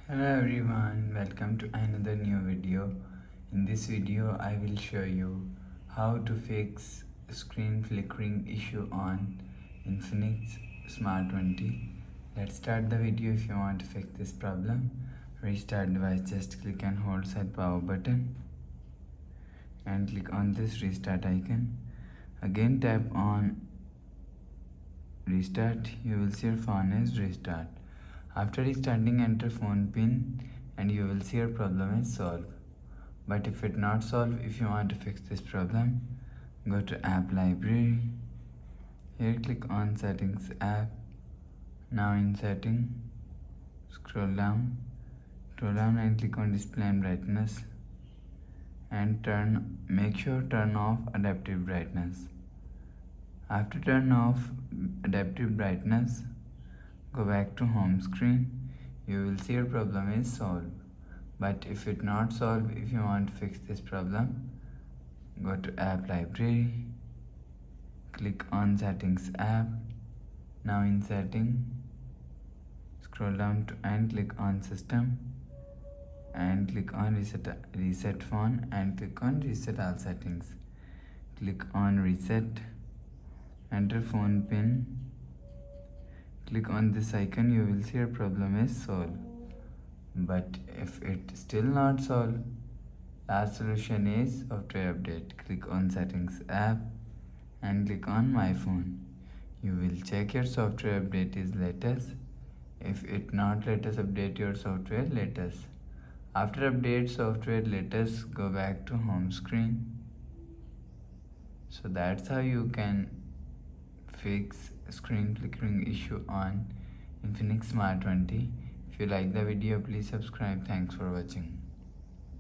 Hello everyone, welcome to another new video. In this video I will show you how to fix screen flickering issue on Infinix Smart 20. Let's start the video. If you want to fix this problem, restart device, just click and hold side power button and click on this restart icon. Again tap on restart. You will see your phone is restart. After restarting, enter phone pin and you will see your problem is solved. But if it not solved, if you want to fix this problem, go to app library. Here click on settings app. Now in setting, scroll down and click on display and brightness and make sure turn off adaptive brightness. After turn off adaptive brightness, go back to home screen. You will see your problem is solved. But if it not solved, if you want to fix this problem, go to app library, click on settings app. Now in setting, scroll down and click on system and click on reset phone and click on reset all settings. Click on reset, enter phone pin. Click on this icon, you will see your problem is solved. But if it still not solved, last solution is software update. Click on settings app and click on my phone. You will check your software update is latest. If it not latest, update your software latest. After update software latest, go back to home screen. So that's how you can fix screen flickering issue on Infinix Smart 20. If you like the video, please subscribe. Thanks for watching.